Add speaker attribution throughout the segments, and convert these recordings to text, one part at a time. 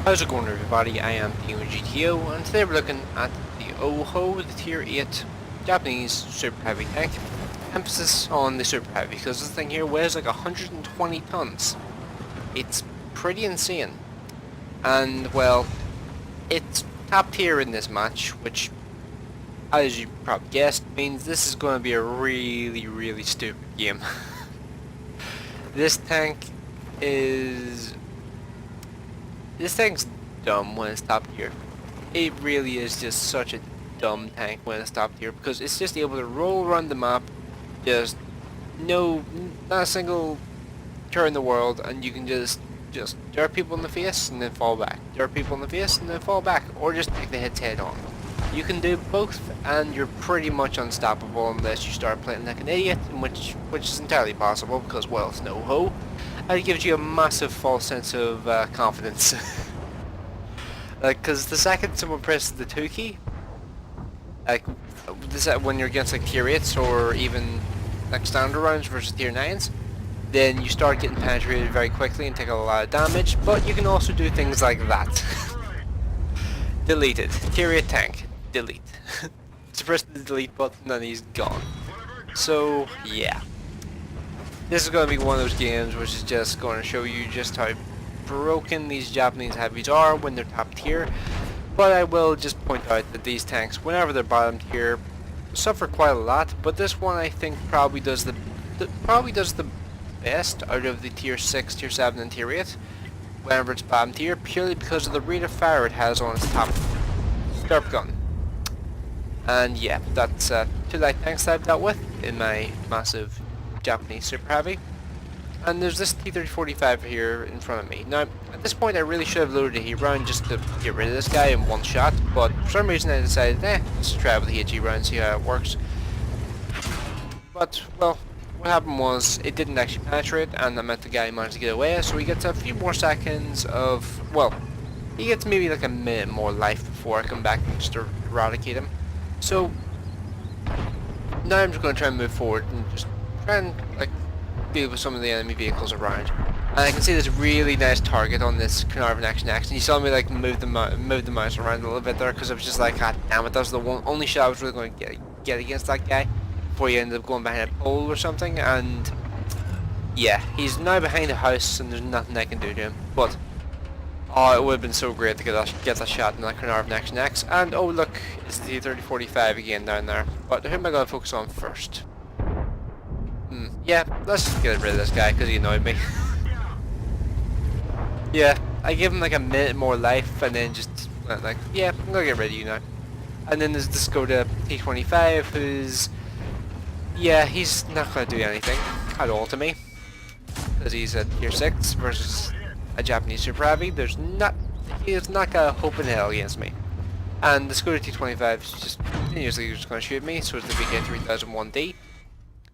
Speaker 1: How's it going, everybody? I am DeanoGTO, and today we're looking at the O-Ho, the Tier 8 Japanese Super Heavy tank. Emphasis on the Super Heavy, because this thing here weighs like 120 tons. It's pretty insane. And, well, it's top tier in this match, which, as you probably guessed, means this is going to be a really stupid game. This tank's dumb when it's top tier. It really is just such a dumb tank when it's top tier, because it's just able to roll around the map, just not a single turn in the world, and you can just dirt people in the face and then fall back, dirt people in the face and then fall back, or just take the hits head on. You can do both, and you're pretty much unstoppable unless you start playing like an idiot, which is entirely possible because, well, it's no ho. And it gives you a massive false sense of confidence. Because the second someone presses the 2 key, like when you're against like tier 8s or even like standard rounds versus tier 9s, then you start getting penetrated very quickly and take a lot of damage. But you can also do things like that. Deleted. Tier 8 tank. Delete. Just press the delete button and he's gone. So yeah. This is going to be one of those games which is just going to show you just how broken these Japanese heavies are when they're top tier. But I will just point out that these tanks, whenever they're bottom tier, suffer quite a lot. But this one I think probably does the best out of the tier 6, tier 7 and tier 8 whenever it's bottom tier, purely because of the rate of fire it has on its top derp gun. And yeah, that's 2 light tanks that I've dealt with in my massive Japanese Super Heavy. And there's this T-3045 here in front of me. Now, at this point I really should have loaded a heat round just to get rid of this guy in one shot, but for some reason I decided, let's try it with the HE round, see how it works. But, well, what happened was, it didn't actually penetrate, and that meant the guy managed to get away, so he gets a few more seconds of, well, he gets maybe like a minute more life before I come back and just eradicate him. So, now I'm just going to try and move forward and just try and, like, deal with some of the enemy vehicles around. And I can see this really nice target on this Carnarvon Action X, and you saw me like move the mouse around a little bit there, because I was just like, god damn it, that was the only shot I was really going to get against that guy before he ended up going behind a pole or something. And yeah, he's now behind a house and there's nothing I can do to him. But oh, it would have been so great to get that shot in that Carnarvon Action X. And oh look, it's the 3045 again down there. But who am I going to focus on first? Yeah, let's just get rid of this guy because he annoyed me. Yeah, I give him like a minute more life and then just went like, yeah, I'm gonna get rid of you now. And then there's this Skoda T25 who's, yeah, he's not gonna do anything at all to me because he's at tier 6 versus a Japanese Super Heavy. He's not got a hope in hell against me. And the Skoda T25 is just continuously just gonna shoot me, so it's the BK3001D.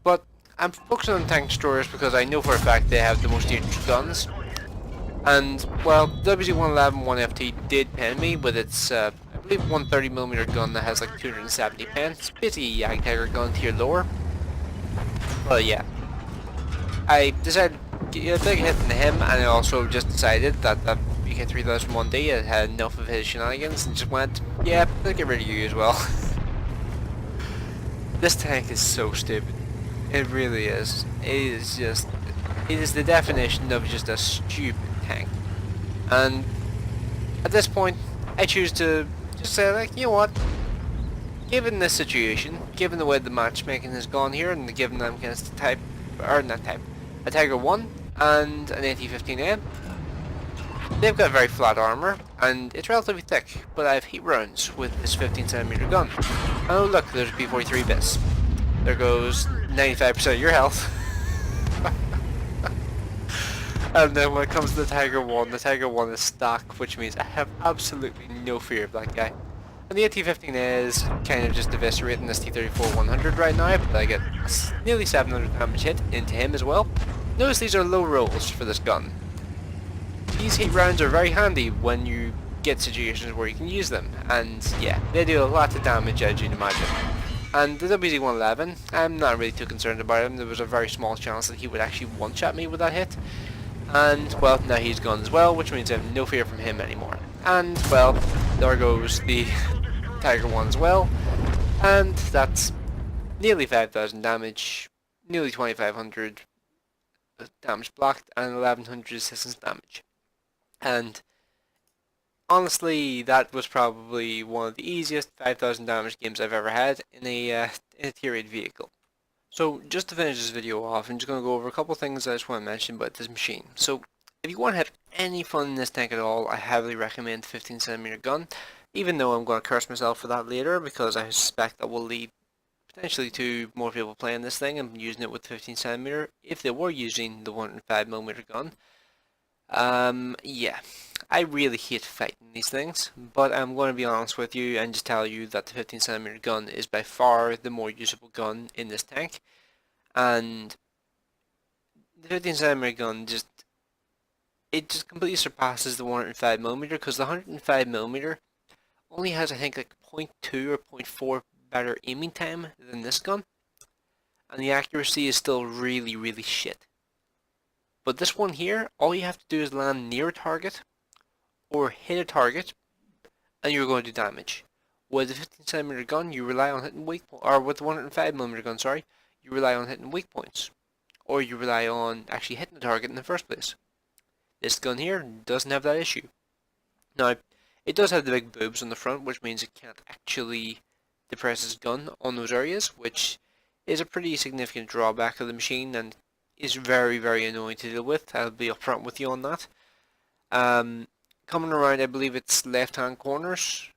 Speaker 1: But I'm focusing on tank destroyers because I know for a fact they have the most dangerous guns. And, well, WZ-111 1FT did pen me with its, I believe, 130mm gun that has like 270 pen. It's basically a Jagdtiger gun tier lower. But yeah, I decided to get a big hit into him, and I also just decided that that BK3001D had enough of his shenanigans and just went, yeah, let's get rid of you as well. This tank is so stupid. It really is. It is the definition of just a stupid tank. And at this point, I choose to just say, like, you know what? Given this situation, given the way the matchmaking has gone here, and given them against a Tiger 1 and an AT-15A, they've got very flat armor, and it's relatively thick, but I have heat rounds with this 15cm gun. Oh look, there's a P-43 bits. There goes 95% of your health. And then when it comes to the Tiger 1 is stock, which means I have absolutely no fear of that guy. And the AT-15A is kind of just eviscerating this T-34-100 right now, but I get nearly 700 damage hit into him as well. Notice these are low rolls for this gun. These heat rounds are very handy when you get situations where you can use them, and yeah, they do a lot of damage, as you'd imagine. And the WZ-111, I'm not really too concerned about him. There was a very small chance that he would actually one-shot me with that hit. And, well, now he's gone as well, which means I have no fear from him anymore. And, well, there goes the Tiger one as well. And that's nearly 5,000 damage, nearly 2,500 damage blocked, and 1,100 resistance damage. And honestly, that was probably one of the easiest 5,000 damage games I've ever had in a tier 8 vehicle. So just to finish this video off, I'm just going to go over a couple things I just want to mention about this machine. So if you want to have any fun in this tank at all, I heavily recommend the 15cm gun, even though I'm going to curse myself for that later because I suspect that will lead potentially to more people playing this thing and using it with 15cm if they were using the 105mm gun. Yeah, I really hate fighting these things, but I'm going to be honest with you and just tell you that the 15cm gun is by far the more usable gun in this tank, and the 15cm gun just completely surpasses the 105mm because the 105mm only has I think like 0.2 or 0.4 better aiming time than this gun, and the accuracy is still really shit. But this one here, all you have to do is land near a target or hit a target, and you're going to do damage. With the 15cm gun, you rely on hitting weak points, or with the 105mm gun, sorry, you rely on hitting weak points, or you rely on actually hitting the target in the first place. This gun here doesn't have that issue. Now, it does have the big boobs on the front, which means it can't actually depress its gun on those areas, which is a pretty significant drawback of the machine, and is very annoying to deal with. I'll be upfront with you on that. Coming around, I believe it's left-hand corners.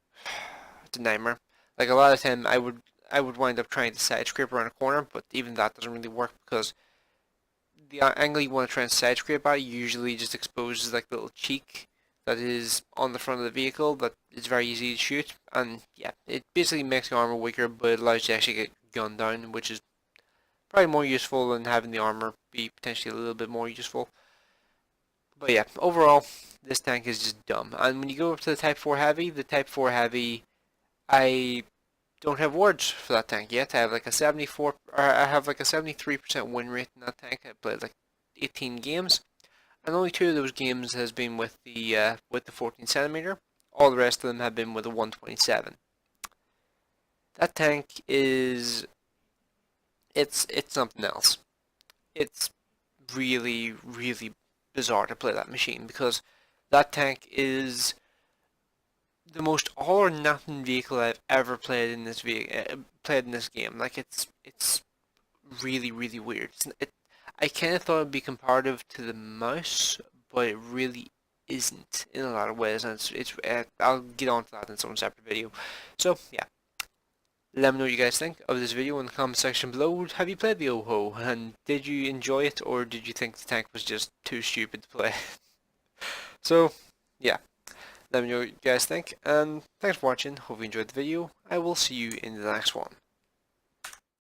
Speaker 1: It's a nightmare. Like a lot of time, I would wind up trying to side scrape around a corner, but even that doesn't really work because the angle you want to try and side scrape at usually just exposes like the little cheek that is on the front of the vehicle that is very easy to shoot, and yeah, it basically makes the armor weaker, but it allows you to actually get gunned down, which is probably more useful than having the armor be potentially a little bit more useful. But yeah, overall, this tank is just dumb. And when you go up to the Type 4 Heavy, I don't have words for that tank yet. I have like a 73% win rate in that tank. I played like 18 games, and only 2 of those games has been with the 14cm. All the rest of them have been with a 127. That tank is it's something else. It's really bizarre to play that machine because that tank is the most all or nothing vehicle I've ever played in this game. Like it's really weird. I kind of thought it'd be comparative to the mouse, but it really isn't in a lot of ways, and I'll get on to that in some separate video. So yeah, let me know what you guys think of this video in the comment section below. Have you played the O-Ho, and did you enjoy it, or did you think the tank was just too stupid to play? So yeah, let me know what you guys think, and thanks for watching. Hope you enjoyed the video. I will see you in the next one.